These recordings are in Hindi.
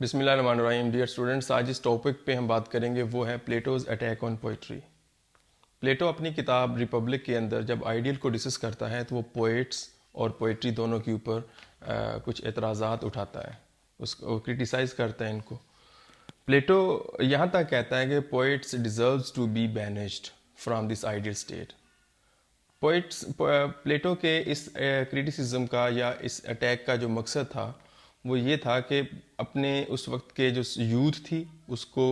बिस्मिल्लाहिर्रहमानिर्रहीम। डियर स्टूडेंट्स, आज इस टॉपिक पे हम बात करेंगे वो है प्लेटोज अटैक ऑन पोइट्री। प्लेटो अपनी किताब रिपब्लिक के अंदर जब आइडियल को डिस्कस करता है तो वो पोइट्स और पोइट्री दोनों के ऊपर कुछ एतराज़ात उठाता है, उसको क्रिटिसाइज़ करता है इनको। प्लेटो यहाँ तक कहता है कि poets deserves to be banished from this ideal state. Plato के इस क्रिटिसिज्म का या इस अटैक का जो मकसद था वो ये था कि अपने उस वक्त के जो यूथ थी उसको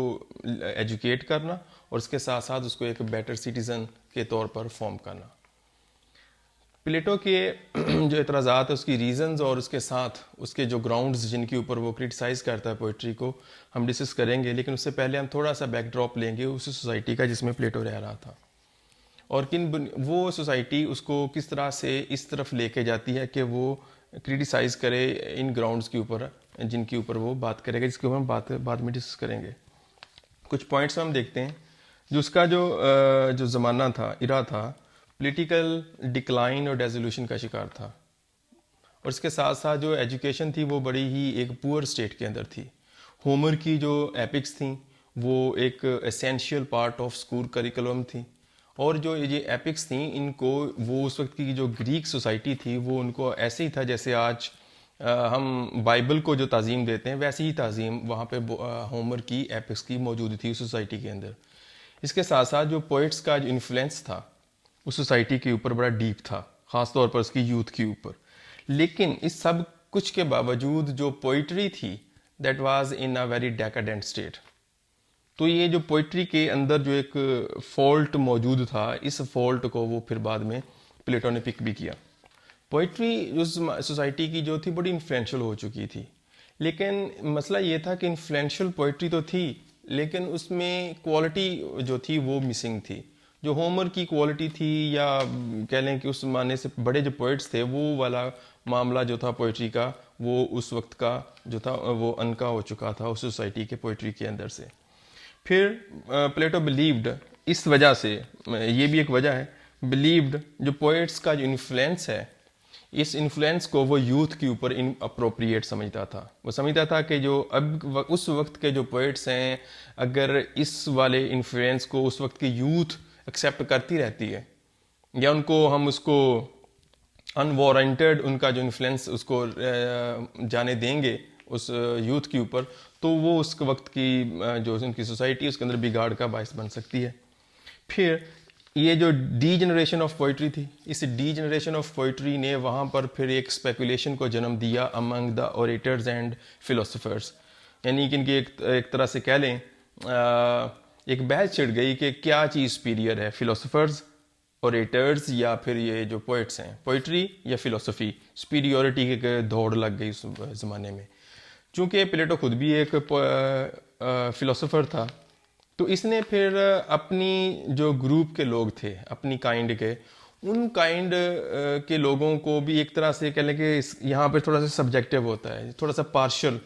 एजुकेट करना और उसके साथ साथ उसको एक बेटर सिटीज़न के तौर पर फॉर्म करना। प्लेटो के जो एतराज़ात है उसकी रीज़न्स और उसके साथ उसके जो ग्राउंड्स जिनके ऊपर वो क्रिटिसाइज़ करता है पोइट्री को हम डिस्कस करेंगे, लेकिन उससे पहले हम थोड़ा सा बैकड्रॉप लेंगे उस सोसाइटी का जिसमें प्लेटो रह रहा था और वो सोसाइटी उसको किस तरह से इस तरफ लेके जाती है कि वो क्रिटिसाइज़ करे इन ग्राउंड्स के ऊपर जिनके ऊपर वो बात करेगा, जिसके ऊपर हम बाद में डिस्कस करेंगे। कुछ पॉइंट्स हम देखते हैं। जो उसका जो ज़माना था, इरा था, पॉलिटिकल डिक्लाइन और डेजोल्यूशन का शिकार था और इसके साथ साथ जो एजुकेशन थी वो बड़ी ही एक पुअर स्टेट के अंदर थी। होमर की जो एपिक्स थी वो एक essential part of school curriculum थी और जो ये एपिक्स थी इनको वो उस वक्त की जो ग्रीक सोसाइटी थी वो उनको ऐसे ही था जैसे आज हम बाइबल को जो ताज़ीम देते हैं वैसी ही ताज़ीम वहाँ पे होमर की एपिक्स की मौजूद थी उस सोसाइटी के अंदर। इसके साथ साथ जो पोइट्स का जो इन्फ्लुएंस था उस सोसाइटी के ऊपर बड़ा डीप था, ख़ास तौर पर उसकी यूथ के ऊपर। लेकिन इस सब कुछ के बावजूद जो पोइट्री थी that was in a very decadent state. तो ये जो पोइट्री के अंदर जो एक फॉल्ट मौजूद था, इस फॉल्ट को वो फिर बाद में प्लेटो ने पिक भी किया। पोइट्री उस सोसाइटी की जो थी बड़ी इन्फ्लुएंशियल हो चुकी थी, लेकिन मसला ये था कि इन्फ्लुएंशियल पोइट्री तो थी लेकिन उसमें क्वालिटी जो थी वो मिसिंग थी। जो होमर की क्वालिटी थी या कह लें कि उस ज़माने से बड़े जो पोइट्स थे वो वाला मामला जो था पोइट्री का वो उस वक्त का जो था वो अनका हो चुका था उस सोसाइटी के पोइट्री के अंदर से। फिर प्लेटो बिलीव्ड, इस वजह से ये भी एक वजह है, बिलीव्ड जो पोइट्स का जो इन्फ्लुएंस है इस इन्फ्लुएंस को वो यूथ के ऊपर इन अप्रोप्रिएट समझता था। वो समझता था कि जो उस वक्त के जो पोइट्स हैं अगर इस वाले इन्फ्लुएंस को उस वक्त की यूथ एक्सेप्ट करती रहती है या उनको हम उसको अनवारंटेड उनका जो इन्फ्लुएंस उसको जाने देंगे उस यूथ के ऊपर तो वो उस वक्त की जो उनकी सोसाइटी उसके अंदर बिगाड़ का बायस बन सकती है। फिर ये जो डी जनरेशन ऑफ पोइट्री थी, इस डी जनरेशन ऑफ पोइट्री ने वहाँ पर फिर एक स्पेकुलेशन को जन्म दिया among the orators and philosophers. यानी कि इनकी एक तरह से कह लें एक बहस छिड़ गई कि क्या चीज़ सुपीरियर है, फिलोसोफर्स, ओरेटर्स या फिर ये जो पोइट्स हैं, पोइट्री या फिलोसफी। सुपीरियोरिटी की दौड़ लग गई उस ज़माने में। चूँकि प्लेटो खुद भी एक फिलोसोफर था तो इसने फिर अपनी जो ग्रुप के लोग थे अपनी काइंड के, उन काइंड के लोगों को भी एक तरह से कह लें कि यहाँ पे थोड़ा सा सब्जेक्टिव होता है, थोड़ा सा पार्शियल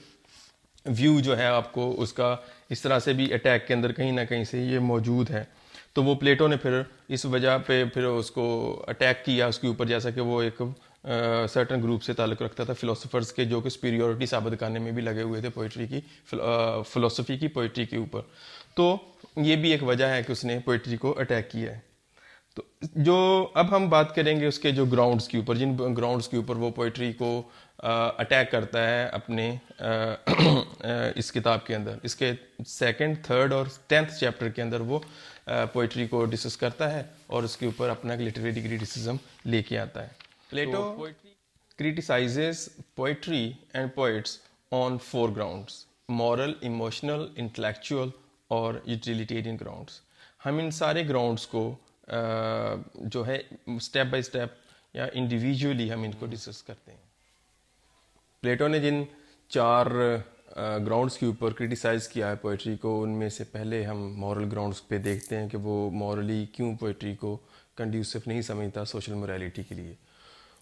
व्यू जो है आपको उसका इस तरह से भी अटैक के अंदर कहीं ना कहीं से ये मौजूद है। तो वो प्लेटो ने फिर इस वजह पे फिर उसको अटैक किया उसके ऊपर, जैसा कि वो एक सर्टन ग्रुप से ताल्लुक़ रखता था फिलोसोफर्स के जो कि सुपीरियोरिटी साबित करने में भी लगे हुए थे पोइट्री की, फिलोसफी की पोइट्री के ऊपर। तो ये भी एक वजह है कि उसने पोइट्री को अटैक किया है। तो जो अब हम बात करेंगे उसके जो ग्राउंड्स के ऊपर, जिन ग्राउंड्स के ऊपर वो पोइट्री को अटैक करता है अपने इस किताब के अंदर, इसके सेकंड, थर्ड और 10th चैप्टर के अंदर वो पोइट्री को डिस्कस करता है और उसके ऊपर अपना लिटरेरी क्रिटिसिज्म लेके आता है। प्लेटो criticizes poetry and poets on four grounds: moral, emotional, intellectual और utilitarian grounds। हम इन सारे ग्राउंड्स को जो है स्टेप बाय स्टेप या इंडिविजुअली हम इनको डिस्कस करते हैं। प्लेटो ने जिन 4 ग्राउंड्स के ऊपर क्रिटिसाइज़ किया है पोइट्री को, उनमें से पहले हम मॉरल ग्राउंड्स पे देखते हैं कि वो मॉरली क्यों पोइट्री को कंड्यूसिव नहीं समझता सोशल मोरालिटी के लिए।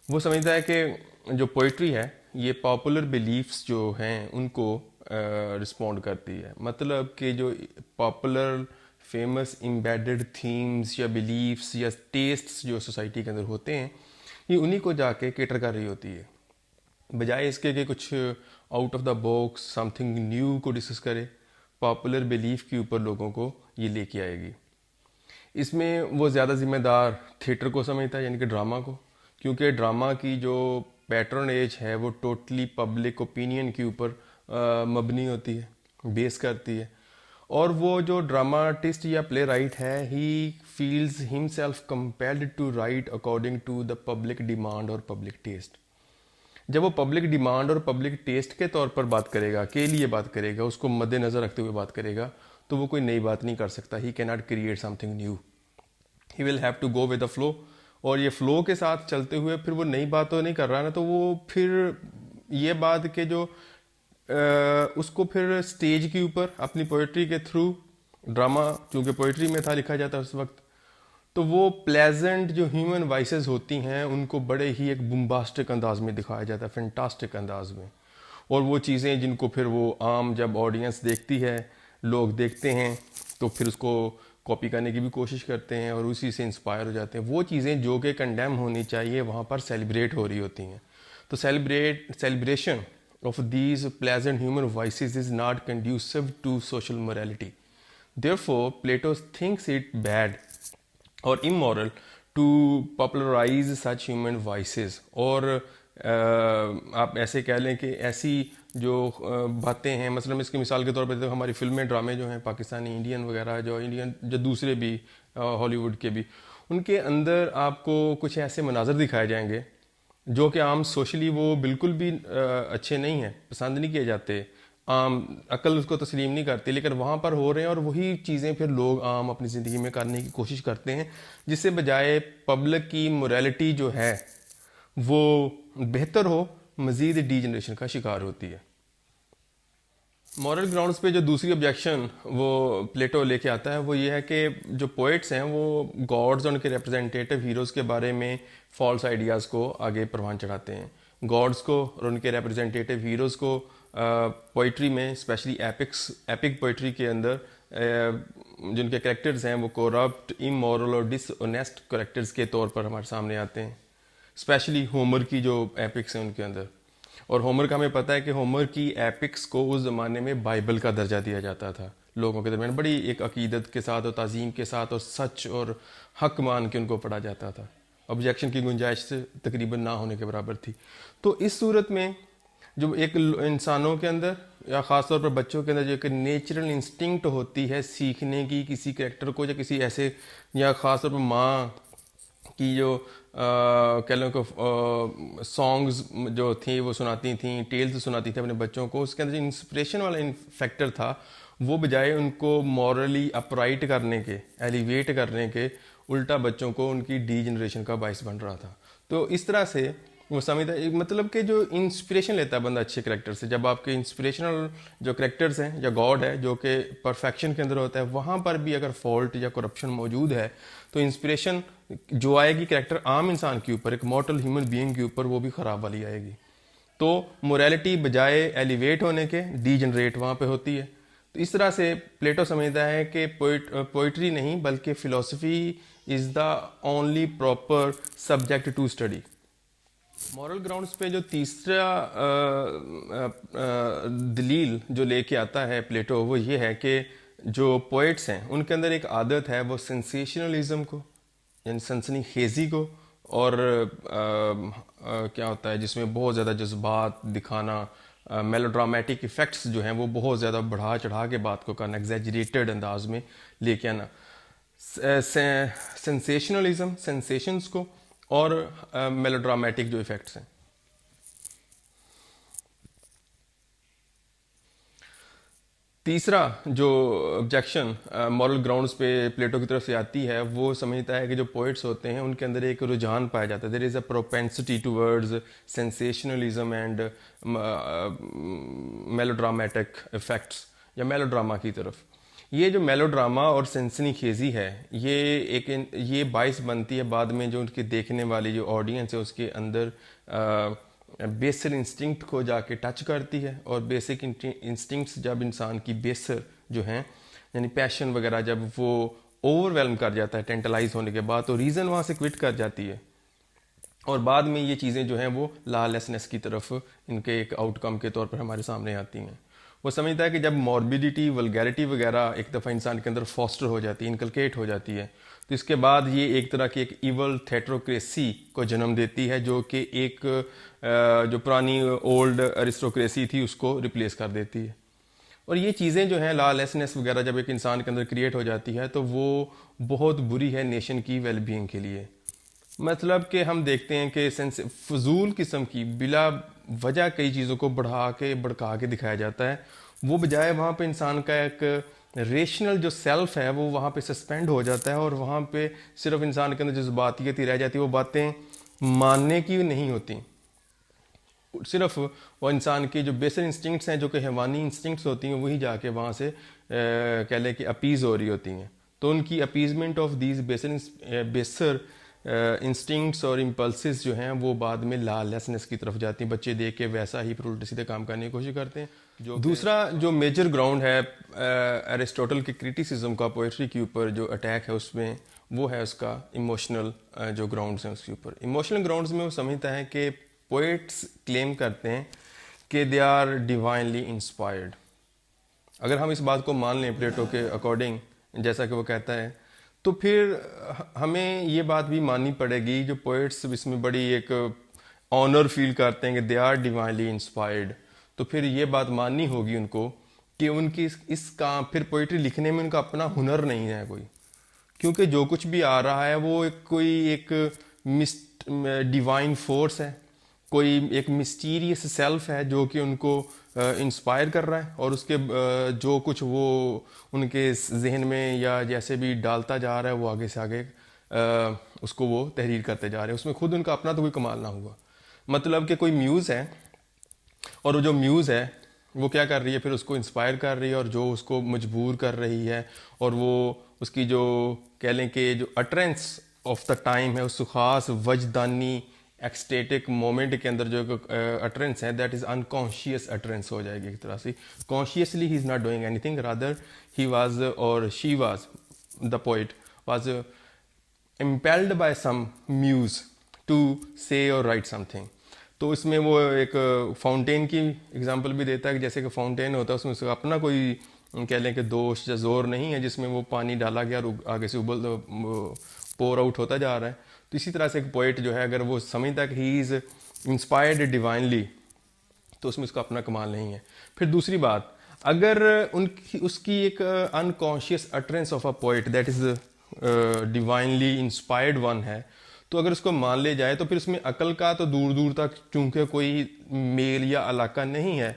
वो समझता है कि जो पोइट्री है ये पॉपुलर बिलीफ्स जो हैं उनको रिस्पॉन्ड करती है। मतलब कि जो पॉपुलर फेमस एम्बेडेड थीम्स या बिलीफ्स या टेस्ट्स जो सोसाइटी के अंदर होते हैं ये उन्हीं को जाके केटर कर रही होती है। बजाय इसके कि कुछ out of the box something new को डिस्कस करे, पॉपुलर बिलीफ के ऊपर लोगों को ये लेके आएगी। इसमें वो ज़्यादा जिम्मेदार थिएटर को समझता है, यानी कि ड्रामा को, क्योंकि ड्रामा की जो पैटर्नेज है वो टोटली पब्लिक ओपिनियन के ऊपर मबनी होती है, बेस करती है। और वो जो ड्रामाटिस्ट या प्ले राइट है, he feels himself compelled to write according to the public demand और पब्लिक टेस्ट। जब वो पब्लिक डिमांड और पब्लिक टेस्ट के तौर पर बात करेगा, के लिए बात करेगा, उसको मद्देनज़र रखते हुए बात करेगा, तो वो कोई नई बात नहीं कर सकता। He can not create something new, he will have to go with the flow. और ये फ्लो के साथ चलते हुए फिर वो नई बात तो नहीं कर रहा ना, तो वो फिर ये बात के जो उसको फिर स्टेज के ऊपर अपनी पोइट्री के थ्रू, ड्रामा चूँकि पोइट्री में था लिखा जाता उस वक्त, तो वो प्लेजेंट जो ह्यूमन वॉइसेस होती हैं उनको बड़े ही एक बुम्बास्टिक अंदाज में दिखाया जाता है, फैंटास्टिक अंदाज में। और वो चीज़ें जिनको फिर वो आम जब ऑडियंस देखती है, लोग देखते हैं, तो फिर उसको कॉपी करने की भी कोशिश करते हैं और उसी से इंस्पायर हो जाते हैं। वो चीज़ें जो कि कंडेम होनी चाहिए वहाँ पर सेलिब्रेट हो रही होती हैं। तो celebration of these pleasant human voices is not conducive to social morality. Therefore, Plato thinks it bad or immoral to popularize such human voices. और आप ऐसे कह लें कि ऐसी जो बातें हैं, मतलब इसकी मिसाल के तौर पर तो हमारी फिल्में ड्रामे जो हैं पाकिस्तानी, इंडियन वगैरह, जो दूसरे भी हॉलीवुड के भी, उनके अंदर आपको कुछ ऐसे मनाजर दिखाए जाएंगे जो कि आम सोशली वो बिल्कुल भी अच्छे नहीं हैं, पसंद नहीं किए जाते, आम अकल उसको तस्लीम नहीं करती, लेकिन वहाँ पर हो रहे हैं और वही चीज़ें फिर लोग आम अपनी ज़िंदगी में करने की कोशिश करते हैं, जिससे बजाय पब्लिक की मोरालिटी जो है वो बेहतर हो, मज़ीद डीजनरेशन का शिकार होती है। मॉरल ग्राउंड्स पे जो दूसरी ऑब्जेक्शन वो प्लेटो लेके आता है वो ये है कि जो पोइट्स हैं वो गॉड्स और उनके रिप्रेजेंटेटिव हीरोज़ के बारे में फॉल्स आइडियाज़ को आगे परवान चढ़ाते हैं। गॉड्स को और उनके रिप्रेजेंटेटिव हीरोज़ को पोइट्री में, स्पेशली एपिक पोइट्री के अंदर जिनके कैरेक्टर्स हैं वो करप्ट, इमोरल और डिसऑनेस्ट कैरेक्टर्स के तौर पर हमारे सामने आते हैं। स्पेशली होमर की जो एपिक्स हैं उनके अंदर, और होमर का हमें पता है कि होमर की एपिक्स को उस ज़माने में बाइबल का दर्जा दिया जाता था। लोगों के दरमियान बड़ी एक अकीदत के साथ और ताज़ीम के साथ और सच और हक मान के उनको पढ़ा जाता था। ऑब्जेक्शन की गुंजाइश से तकरीबन ना होने के बराबर थी। तो इस सूरत में जो एक इंसानों के अंदर या ख़ास तौर पर बच्चों के अंदर जो एक नेचुरल इंस्टिंक्ट होती है सीखने की, किसी कैरेक्टर को या किसी ऐसे, या ख़ास तौर पर माँ की जो कह लो को सॉन्ग्स जो थी वो सुनाती थी, टेल्स सुनाती थी अपने बच्चों को, उसके अंदर जो इंस्पिरेशन वाला फैक्टर था वो बजाय उनको मॉरली अपराइट करने के, एलिवेट करने के, उल्टा बच्चों को उनकी डी जनरेशन का बाइस बन रहा था। तो इस तरह से वो समझता है, मतलब कि जो इंस्पिरेशन लेता है बंदा अच्छे करेक्टर से, जब आपके इंस्पिरेशनल जो करेक्टर्स हैं या गॉड है जो कि परफेक्शन के अंदर होता है, वहाँ पर भी अगर फॉल्ट या करप्शन मौजूद है तो इंस्पिरेशन जो आएगी करेक्टर आम इंसान के ऊपर, एक मॉर्टल ह्यूमन बीइंग के ऊपर, वो भी ख़राब वाली आएगी। तो मोरालिटी बजाय एलिवेट होने के डी जनरेट वहाँ पे होती है। तो इस तरह से प्लेटो समझता है कि पोइट्री नहीं बल्कि philosophy is the only proper subject to study. Moral grounds पे जो तीसरा दलील जो लेके आता है प्लेटो वो ये है कि जो पोइट्स हैं उनके अंदर एक आदत है वो सेंसेशनलिज्म को, यानी सनसनीखेज़ी को, और क्या होता है जिसमें बहुत ज़्यादा जज्बात दिखाना, मेलोड्रामेटिक इफ़ेक्ट्स जो हैं वो बहुत ज़्यादा बढ़ा चढ़ा के बात को करना, एग्जैजरेटेड अंदाज में लेके आना, सेंसेशनलिज्म, सेंसेशंस को, और मेलोड्रामेटिक जो इफ़ेक्ट्स हैं। तीसरा जो ऑब्जेक्शन मॉरल ग्राउंड्स पे प्लेटो की तरफ से आती है वो समझता है कि जो पोइट्स होते हैं उनके अंदर एक रुझान पाया जाता है, there is a propensity towards sensationalism and melodramatic effects, या मेलोड्रामा की तरफ। ये जो मेलोड्रामा और सनसनीखेज़ी है ये बाइस बनती है बाद में जो उनके देखने वाली जो ऑडियंस है उसके अंदर बेसिक इंस्टिंक्ट को जाके टच करती है, और बेसिक इंस्टिंक्ट्स जब इंसान की बेसर जो हैं यानी पैशन वगैरह जब वो ओवरवेलम कर जाता है टेंटलाइज होने के बाद, तो रीज़न वहाँ से क्विट कर जाती है। और बाद में ये चीज़ें जो हैं वो लॉलेसनेस की तरफ इनके एक आउटकम के तौर पर हमारे सामने आती हैं। वो समझता है कि जब मॉर्बिडिटी वल्गैरिटी वगैरह एक दफ़ा इंसान के अंदर फॉस्टर हो जाती है, इनकलकेट हो जाती है, तो इसके बाद ये एक तरह की एक इवल थेट्रोक्रेसी को जन्म देती है, जो कि एक जो पुरानी ओल्ड अरिस्टोक्रेसी थी उसको रिप्लेस कर देती है। और ये चीज़ें जो हैं लॉलेसनेस वगैरह जब एक इंसान के अंदर क्रिएट हो जाती है तो वो बहुत बुरी है नेशन की वेलबींग के लिए। मतलब कि हम देखते हैं कि सेंस फजूल किस्म की बिला वजह कई चीज़ों को बढ़ा के भड़का के दिखाया जाता है, वो बजाय वहाँ पे इंसान का एक रेशनल जो सेल्फ है वो वहाँ पे सस्पेंड हो जाता है, और वहाँ पे सिर्फ इंसान के अंदर जज्बातियत ही रह जाती है। वो बातें मानने की नहीं होती, सिर्फ वो इंसान की जो बेसर इंस्टिंक्ट्स हैं, जो कि हैवानी इंस्टिंक्ट्स होती हैं, वही जाके वहाँ से कह लें कि अपीज़ हो रही होती हैं। तो उनकी अपीजमेंट ऑफ दीज बेसर इंस्टिंक्ट्स और इम्पल्सिस जो हैं वो बाद में लॉलेसनेस की तरफ जाती हैं। बच्चे देख के वैसा ही फिर उल्टे सीधे काम करने की कोशिश करते हैं। जो दूसरा जो मेजर ग्राउंड है एरिस्टोटल के क्रिटिसिज्म का पोइट्री के ऊपर जो अटैक है उसमें, वो है उसका इमोशनल जो ग्राउंड्स हैं उसके ऊपर। इमोशनल ग्राउंड्स में वो समझता है कि पोइट्स क्लेम करते हैं कि दे आर डिवाइनली इंस्पायर्ड। अगर हम इस बात को मान लें प्लेटो के अकॉर्डिंग, जैसा कि वो कहता है, तो फिर हमें ये बात भी माननी पड़ेगी, जो पोइट्स इसमें बड़ी एक ऑनर फील करते हैं कि दे आर डिवाइनली इंस्पायर्ड, तो फिर ये बात माननी होगी उनको कि उनकी इस काम फिर पोइट्री लिखने में उनका अपना हुनर नहीं है कोई, क्योंकि जो कुछ भी आ रहा है वो एक डिवाइन फोर्स है, कोई एक मिस्टीरियस सेल्फ है जो कि उनको इंस्पायर कर रहा है, और उसके जो कुछ वो उनके जहन में या जैसे भी डालता जा रहा है वो आगे से आगे उसको वो तहरीर करते जा रहे हैं। उसमें खुद उनका अपना तो कोई कमाल ना हुआ। मतलब कि कोई म्यूज़ है, और वो जो म्यूज़ है वो क्या कर रही है, फिर उसको इंस्पायर कर रही है और जो उसको मजबूर कर रही है, और वो उसकी जो कह लें कि जो अटरेंस ऑफ द टाइम है, उस ख़ास वजदानी एक्सटेटिक मोमेंट के अंदर जो अटरेंस है, दैट इज़ अनकॉन्शियस अटरेंस हो जाएगी एक तरह से। Consciously he is not doing anything, rather he was or she was, the poet was impelled by some muse to say or right something. तो इसमें वो एक फाउंटेन की एग्जांपल भी देता है कि जैसे कि फाउंटेन होता है, उसमें उसका अपना कोई कह लें कि दोष या जोर नहीं है, जिसमें वो पानी डाला गया और आगे से उबल पोर आउट होता जा रहा है। तो इसी तरह से एक पोइट जो है, अगर वो समझता है कि ही इज़ इंस्पायर्ड डिवाइनली, तो उसमें उसका अपना कमाल नहीं है। फिर दूसरी बात, अगर उसकी एक unconscious utterance of a poet that is divinely inspired one है, तो अगर उसको मान ले जाए तो फिर उसमें अकल का तो दूर दूर तक चूंकि कोई मेल या इलाका नहीं है,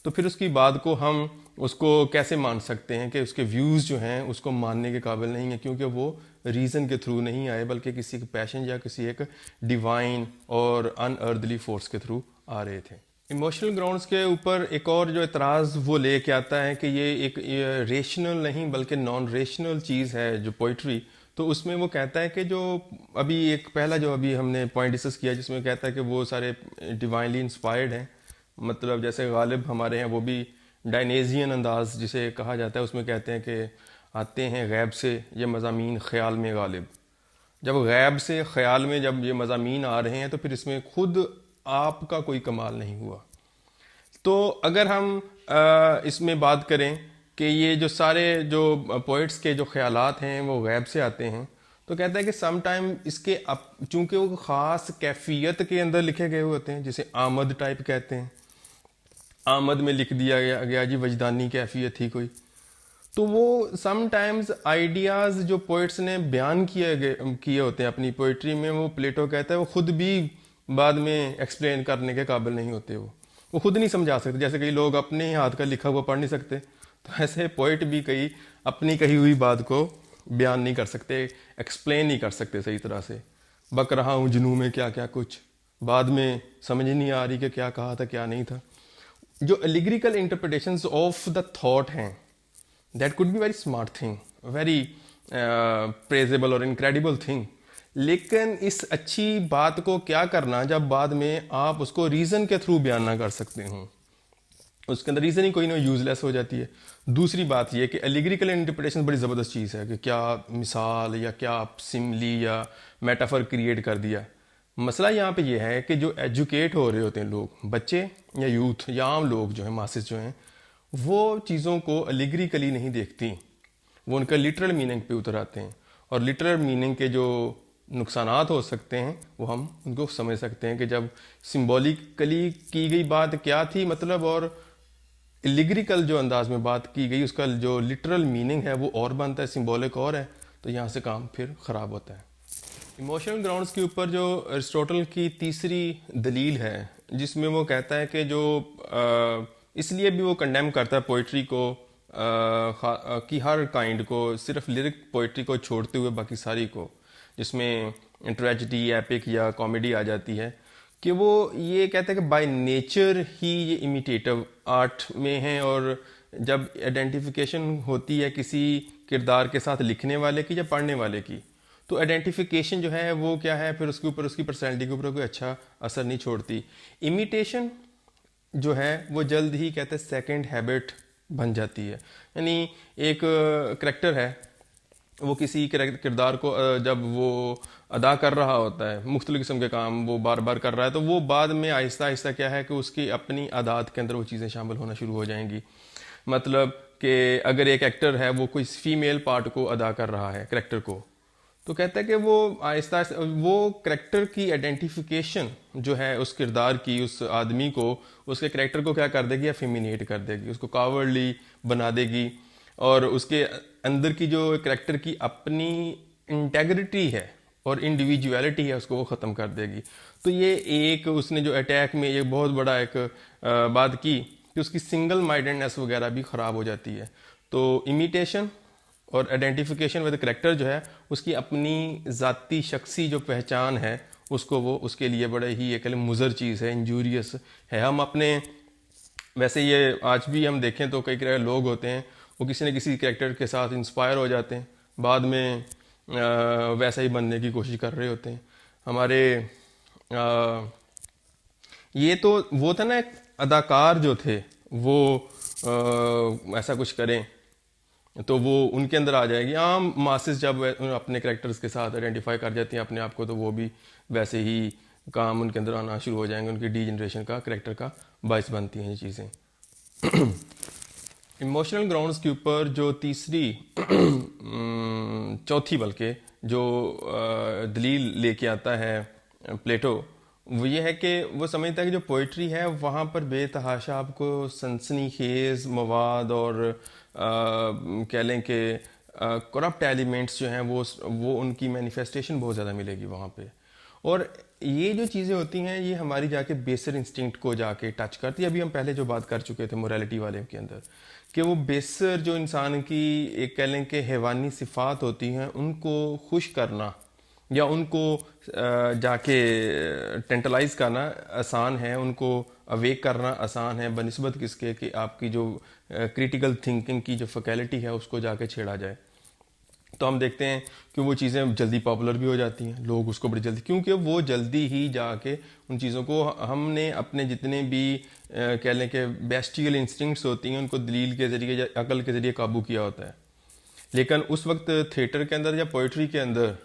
तो फिर उसकी बात को हम उसको कैसे मान सकते हैं कि उसके व्यूज़ जो हैं उसको मानने के काबिल नहीं है, क्योंकि वो रीज़न के थ्रू नहीं आए, बल्कि किसी के पैशन या किसी एक डिवाइन और अनअर्थली फोर्स के थ्रू आ रहे थे। इमोशनल ग्राउंड्स के ऊपर एक और जो एतराज़ वो लेके आता है कि ये एक रेशनल नहीं बल्कि नॉन रेशनल चीज़ है जो पोइट्री। तो उसमें वो कहता है कि जो अभी एक पहला जो अभी हमने पॉइंट डिस्कस किया, जिसमें कहता है कि वो सारे डिवाइनली इंस्पायर्ड हैं, मतलब जैसे गालिब हमारे हैं वो भी डायनेजियन अंदाज जिसे कहा जाता है, उसमें कहते हैं कि आते हैं गैब से ये मज़ामीन ख़याल में गालिब। जब गैब से ख़याल में जब ये मज़ामीन आ रहे हैं तो फिर इसमें खुद आपका कोई कमाल नहीं हुआ। तो अगर हम इसमें बात करें कि ये जो सारे जो पोइट्स के जो ख्यालात हैं वो गैब से आते हैं, तो कहता है कि सम टाइम इसके चूंकि वो ख़ास कैफियत के अंदर लिखे गए होते हैं, जिसे आमद टाइप कहते हैं, आमद में लिख दिया गया जी वजदानी कैफियत थी कोई, तो वो समटाइम्स आइडियाज़ जो पोइट्स ने बयान किए होते हैं अपनी पोइट्री में, वो प्लेटो कहता है वो खुद भी बाद में एक्सप्लेन करने के काबिल नहीं होते, वो खुद नहीं समझा सकते। जैसे कई लोग अपने ही हाथ का लिखा हुआ पढ़ नहीं सकते, तो ऐसे पोइट भी कई अपनी कही हुई बात को बयान नहीं कर सकते, एक्सप्लेन नहीं कर सकते सही तरह से। बक रहा हूँ जुनून में क्या क्या कुछ, बाद में समझ नहीं आ रही कि क्या कहा था क्या नहीं था। जो allegorical interpretations of the thought हैं, that could be very smart thing, very praisable और इनक्रेडिबल थिंग, लेकिन इस अच्छी बात को क्या करना जब बाद में आप उसको रीज़न के थ्रू बयान ना कर सकते हो, उसके अंदर रीज़न ही कोई ना यूज़लेस हो जाती है। दूसरी बात यह कि एलिग्रिकल इंटरप्रिटेशन बड़ी ज़बरदस्त चीज़ है कि क्या मिसाल या क्या सिमली या मेटाफर क्रिएट कर दिया, मसला यहाँ पे ये है कि जो एजुकेट हो रहे होते हैं लोग, बच्चे या यूथ या आम लोग जो हैं, मासेस जो हैं, वो चीज़ों को अलिग्रिकली नहीं देखती, वो उनका लिटरल मीनिंग पे उतर आते हैं। और लिटरल मीनिंग के जो नुकसानात हो सकते हैं वो हम उनको समझ सकते हैं कि जब सिंबॉलिकली की गई बात क्या थी मतलब, और इलिग्रिकल जो अंदाज में बात की गई उसका जो लिटरल मीनिंग है वो और बनता है, सिंबॉलिक और है, तो यहाँ से काम फिर ख़राब होता है। इमोशनल ग्राउंड्स के ऊपर जो अरिस्टोटल की तीसरी दलील है, जिसमें वो कहता है कि जो इसलिए भी वो कंडेम करता है पोइट्री को, कि हर काइंड को, सिर्फ लिरिक पोइट्री को छोड़ते हुए बाकी सारी को, जिसमें ट्रेजेडी, एपिक या कॉमेडी आ जाती है, कि वो ये कहता है कि बाय नेचर ही ये इमिटेटिव आर्ट में है। और जब आइडेंटिफिकेशन होती है किसी किरदार के साथ लिखने वाले की या पढ़ने वाले की, तो आइडेंटिफिकेशन जो है वो क्या है, फिर उसके ऊपर, उसकी पर्सनैलिटी के ऊपर कोई अच्छा असर नहीं छोड़ती। इमिटेशन जो है वो जल्द ही कहते हैं सेकंड हैबिट बन जाती है। यानी एक करेक्टर है, वो किसी किरदार को जब वो अदा कर रहा होता है, मुख्तलिफ किस्म के काम वो बार बार कर रहा है, तो वो बाद में आहिस्ता आहिस्ता क्या है कि उसकी अपनी आदात के अंदर वो चीज़ें शामिल होना शुरू हो जाएंगी। मतलब कि अगर एक एक्टर है वो कोई फीमेल पार्ट को अदा कर रहा है, करेक्टर को, तो कहता है कि वो आहिस्ता आहिस्ता वो करेक्टर की आइडेंटिफिकेशन जो है उस किरदार की, उस आदमी को, उसके करेक्टर को क्या कर देगी, फेमिनेट कर देगी, उसको कावर्डली बना देगी, और उसके अंदर की जो करेक्टर की अपनी इंटेग्रिटी है और इंडिविजुअलिटी है उसको वो ख़त्म कर देगी। तो ये एक उसने जो अटैक में एक बहुत बड़ा एक बात की कि उसकी सिंगल माइंडेडनेस वगैरह भी ख़राब हो जाती है। तो इमिटेशन और आइडेंटिफिकेशन विद करेक्टर जो है उसकी अपनी ज़ाती शख्सी जो पहचान है उसको वो उसके लिए बड़े ही एक मुज़र चीज़ है, इंजूरियस है। हम अपने वैसे ये आज भी हम देखें तो कई लोग होते हैं वो किसी न किसी कैरेक्टर के साथ इंस्पायर हो जाते हैं, बाद में वैसा ही बनने की कोशिश कर रहे होते हैं। हमारे ये तो वो था ना, एक अदाकार जो थे वो ऐसा कुछ करें तो वो उनके अंदर आ जाएगी। आम मासेस जब अपने करेक्टर्स के साथ आइडेंटिफाई कर जाती हैं अपने आप को, तो वो भी वैसे ही काम उनके अंदर आना शुरू हो जाएंगे, उनकी डी जनरेशन का करेक्टर का बायस बनती हैं ये चीज़ें। इमोशनल ग्राउंड्स के ऊपर जो तीसरी चौथी बल्कि जो दलील लेके आता है प्लेटो, वो ये है कि वो समझता है कि जो पोइट्री है वहाँ पर बेतहाशा आपको सनसनीखेज मवाद और कह लें कि करप्ट एलिमेंट्स जो हैं वो उनकी मैनिफेस्टेशन बहुत ज़्यादा मिलेगी वहाँ पे। और ये जो चीज़ें होती हैं ये हमारी जाके बेसर इंस्टिंक्ट को जाके टच करती है। अभी हम पहले जो बात कर चुके थे मोरालिटी वाले के अंदर, कि वो बेसर जो इंसान की एक कह लें कि हैवानी सिफात होती हैं उनको खुश करना या उनको जाके टेंटलाइज करना आसान है, उनको अवेक करना आसान है बनिस्बत किसके कि आपकी जो क्रिटिकल थिंकिंग की जो फैकल्टी है उसको जाके छेड़ा जाए। तो हम देखते हैं कि वो चीज़ें जल्दी पॉपुलर भी हो जाती हैं, लोग उसको बड़ी जल्दी, क्योंकि वो जल्दी ही जाके उन चीज़ों को हमने अपने जितने भी कह लें कि बेस्टियल इंस्टिंक्ट्स होती हैं उनको दलील के ज़रिए या अकल के ज़रिए काबू किया होता है। लेकिन उस वक्त थिएटर के अंदर या पोइट्री के अंदर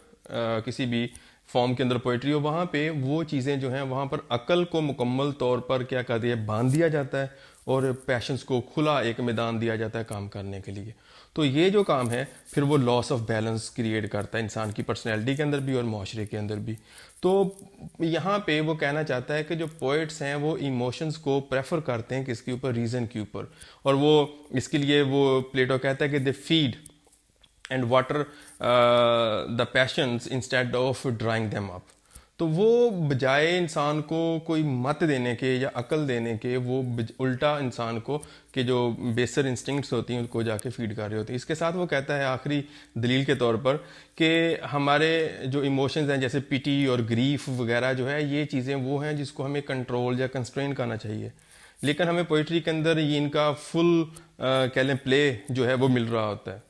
किसी भी फॉर्म के अंदर पोइट्री हो, वहाँ पे वो चीज़ें जो हैं वहाँ पर अकल को मुकम्मल तौर पर क्या कर दिया, बांध दिया जाता है और पैशंस को खुला एक मैदान दिया जाता है काम करने के लिए। तो ये जो काम है फिर वो लॉस ऑफ बैलेंस क्रिएट करता है इंसान की पर्सनैलिटी के अंदर भी और माशरे के अंदर भी। तो यहाँ पे वो कहना चाहता है कि जो पोइट्स हैं वो इमोशंस को प्रेफर करते हैं किसके ऊपर, रीज़न के ऊपर, और वो इसके लिए वो प्लेटो कहता है कि they feed and water the patience instead of drawing them up. तो वो बजाय इंसान को कोई मत देने के या अकल देने के, वो उल्टा इंसान को कि जो बेसर इंस्टिंक्ट्स होती हैं उनको जाके फीड कर रहे होते हैं। इसके साथ वो कहता है आखिरी दलील के तौर पर कि हमारे जो इमोशंस हैं जैसे पिटी और ग्रीफ वगैरह जो है, ये चीज़ें वो हैं जिसको हमें कंट्रोल या कंस्ट्रेन करना चाहिए, लेकिन हमें पोइट्री के अंदर ये इनका फुल कह लें प्ले जो है वो मिल रहा होता है।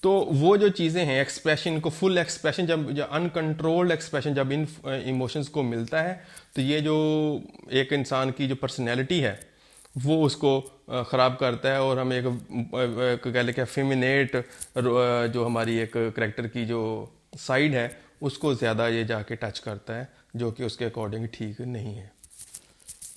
तो वो जो चीज़ें हैं एक्सप्रेशन को, फुल एक्सप्रेशन जब अनकंट्रोल्ड एक्सप्रेशन जब इन इमोशंस को मिलता है, तो ये जो एक इंसान की जो पर्सनैलिटी है वो उसको ख़राब करता है और हम एक कह लें कि फेमिनेट जो हमारी एक करेक्टर की जो साइड है उसको ज़्यादा ये जाके टच करता है, जो कि उसके अकॉर्डिंग ठीक नहीं है।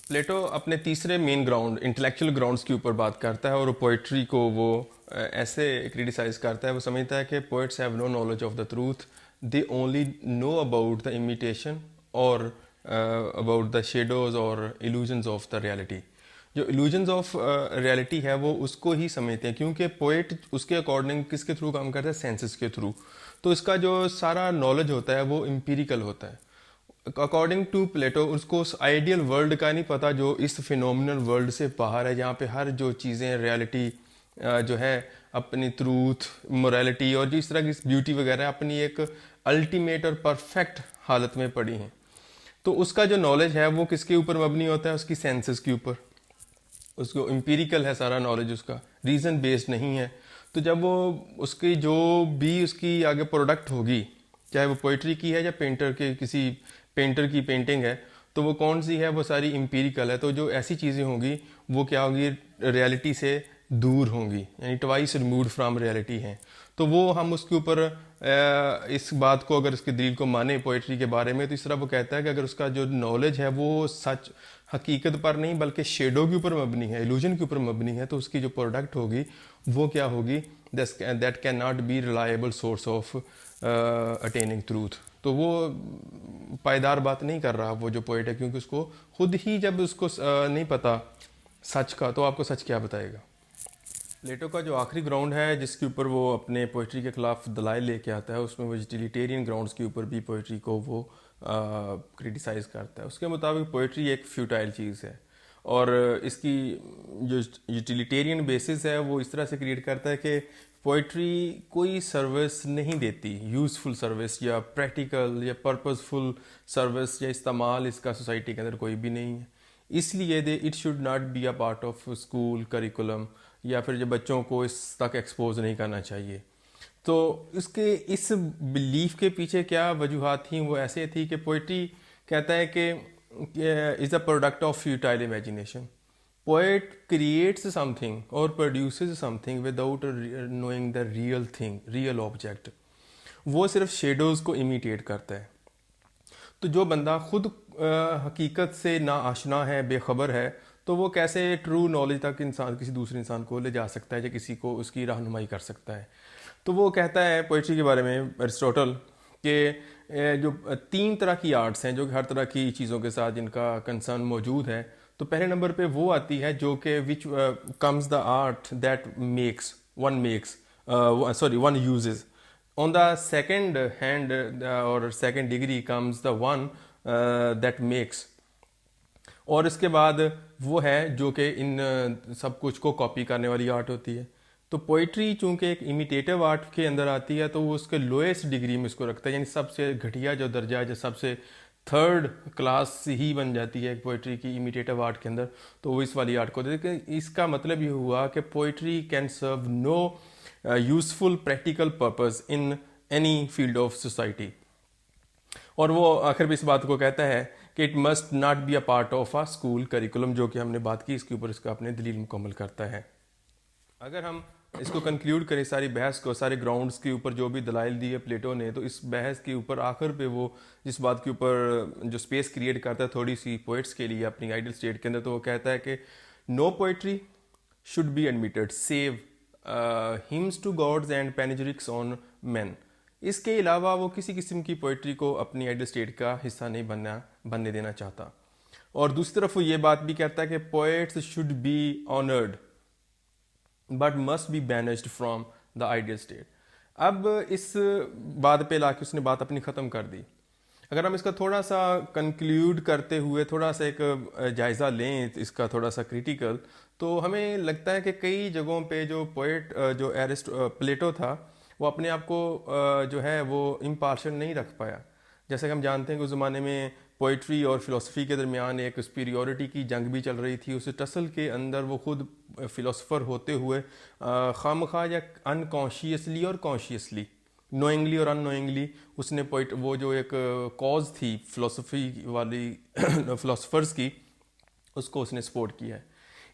प्लेटो अपने तीसरे मेन ग्राउंड इंटेलेक्चुअल ग्राउंड्स के ऊपर बात करता है और पोइट्री को वो ऐसे क्रिटिसाइज करता है। वो समझता है कि poets have no knowledge of the truth, they only know about the imitation और अबाउट द शेडोज और इल्यूजन्स ऑफ द रियलिटी। जो इल्यूजन्स ऑफ रियलिटी है वो उसको ही समझते हैं, क्योंकि पोइट उसके अकॉर्डिंग किसके थ्रू काम करता है, सेंसेस के थ्रू। तो इसका जो सारा नॉलेज होता है वो एम्पिरिकल होता है। अकॉर्डिंग टू प्लेटो उसको उस आइडियल वर्ल्ड का नहीं पता जो इस फिनोमिनल वर्ल्ड से बाहर है, जहाँ पे हर जो चीज़ें रियलिटी जो है अपनी ट्रूथ, मोरालिटी और जिस तरह की ब्यूटी वगैरह अपनी एक अल्टीमेट और परफेक्ट हालत में पड़ी हैं। तो उसका जो नॉलेज है वो किसके ऊपर मबनी होता है, उसकी सेंसेस के ऊपर। उसको एम्पिरिकल है सारा नॉलेज, उसका रीज़न बेस्ड नहीं है। तो जब वो उसकी जो भी उसकी आगे प्रोडक्ट होगी, चाहे वो पोइट्री की है या पेंटर के किसी पेंटर की पेंटिंग है, तो वो कौन सी है, वो सारी एम्पिरिकल है। तो जो ऐसी चीज़ें होंगी वो क्या होगी, रियलिटी से दूर होंगी, यानी ट्वाइस रिमूव्ड फ्रॉम रियलिटी हैं। तो वो हम उसके ऊपर इस बात को, अगर उसके दलील को माने पोइट्री के बारे में, तो इस तरह वो कहता है कि अगर उसका जो नॉलेज है वो सच हकीकत पर नहीं बल्कि शेडो के ऊपर मबनी है, इल्यूजन के ऊपर मबनी है, तो उसकी जो प्रोडक्ट होगी वो क्या होगी, that can not be reliable source of attaining truth. तो वो पायदार बात नहीं कर रहा वो जो पोइट है, क्योंकि उसको खुद ही जब उसको नहीं पता सच का, तो आपको सच क्या बताएगा। प्लेटो का जो आखिरी ग्राउंड है जिसके ऊपर वो अपने पोइट्री के खिलाफ दलाइल लेके आता है, उसमें वो यूटिलिटेरियन ग्राउंड्स के ऊपर भी पोइट्री को वो क्रिटिसाइज़ करता है। उसके मुताबिक पोइट्री एक फ्यूटाइल चीज़ है और इसकी जो यूटिलिटेरियन बेसिस है वो इस तरह से क्रिएट करता है कि पोइट्री कोई सर्विस नहीं देती, यूज़फुल सर्विस या प्रैक्टिकल या पर्पसफुल सर्विस या इस्तेमाल इसका सोसाइटी के अंदर कोई भी नहीं है। इसलिए it should not be a part of school curriculum, या फिर जो बच्चों को इस तक एक्सपोज नहीं करना चाहिए। तो इसके इस बिलीफ के पीछे क्या वजूहात थी, वो ऐसे थी कि पोइट्री कहता है कि is a product of futile imagination. Poet creates something or produces something without knowing the real thing, real object. वो सिर्फ शेडोज़ को इमिटेट करता है। तो जो बंदा खुद हकीकत से ना आशना है, बेखबर है, तो वो कैसे ट्रू नॉलेज तक इंसान किसी दूसरे इंसान को ले जा सकता है या किसी को उसकी रहनुमाई कर सकता है। तो वो कहता है पोइट्री के बारे में अरिस्टोटल कि जो 3 तरह की आर्ट्स हैं जो कि हर तरह की चीज़ों के साथ जिनका कंसर्न मौजूद है। तो पहले नंबर पे वो आती है जो कि which comes the art that one uses. On the second hand और second degree comes the one that makes. और इसके बाद वो है जो कि इन सब कुछ को कॉपी करने वाली आर्ट होती है। तो पोइट्री चूंकि एक इमिटेटिव आर्ट के अंदर आती है, तो वो उसके लोएस्ट डिग्री में इसको रखता है, यानी सबसे घटिया जो दर्जा है, जो सबसे थर्ड क्लास ही बन जाती है पोइट्री की इमिटेटिव आर्ट के अंदर, तो वो इस वाली आर्ट को देते हैं। इसका मतलब ये हुआ कि poetry can serve no useful practical purpose in any field of society. और वो आखिर भी इस बात को कहता है कि it must not be a part of a school curriculum, जो कि हमने बात की, इसके ऊपर इसका अपने दलील मुकम्मल करता है। अगर हम इसको कंक्लूड करें सारी बहस को, सारे ग्राउंड्स के ऊपर जो भी दलाइल दी है प्लेटो ने, तो इस बहस के ऊपर आखिर पे वो जिस बात के ऊपर जो स्पेस क्रिएट करता है थोड़ी सी पोइट्स के लिए अपनी आइडियल स्टेट के अंदर, तो वो कहता है कि no poetry should be admitted save hymns to gods and panegyrics on man. इसके अलावा वो किसी किस्म की पोइट्री को अपनी आइडियल स्टेट का हिस्सा नहीं बनने देना चाहता। और दूसरी तरफ वो ये बात भी कहता है कि poets should be honoured but must be banished from the ideal state. अब इस बात पे लाके उसने बात अपनी ख़त्म कर दी। अगर हम इसका थोड़ा सा कंक्लूड करते हुए थोड़ा सा एक जायज़ा लें इसका थोड़ा सा क्रिटिकल, तो हमें लगता है कि कई जगहों पे जो पोएट जो प्लेटो था वो अपने आप को जो है वो इम्पार्शल नहीं रख पाया। जैसे कि हम जानते हैं कि उस ज़माने में पोइट्री और फ़िलासफ़ी के दरमियान एक सुपीरियॉरिटी की जंग भी चल रही थी। उस टसल के अंदर वो खुद फ़िलासफ़र होते हुए खामखा या अनकॉन्शियसली और कॉन्शियसली, नोइंगली और अननोइंगली उसने वो जो एक कॉज थी फ़िलासफ़ी वाली फ़िलासफ़र्स की, उसको उसने सपोर्ट किया है।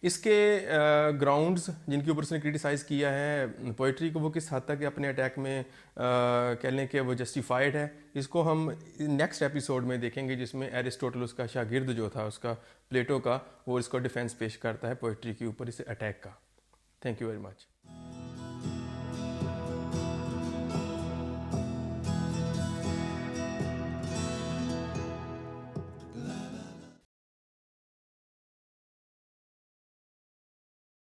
इसके ग्राउंड्स जिनके ऊपर उसने क्रिटिसाइज़ किया है पोइट्री को, वो किस हद तक अपने अटैक में कह लें कि वो जस्टिफाइड है, इसको हम नेक्स्ट एपिसोड में देखेंगे, जिसमें एरिस्टोटल उसका शागिर्द जो था उसका, प्लेटो का, वो इसको डिफेंस पेश करता है पोइट्री के ऊपर, इस अटैक का। Thank you very much.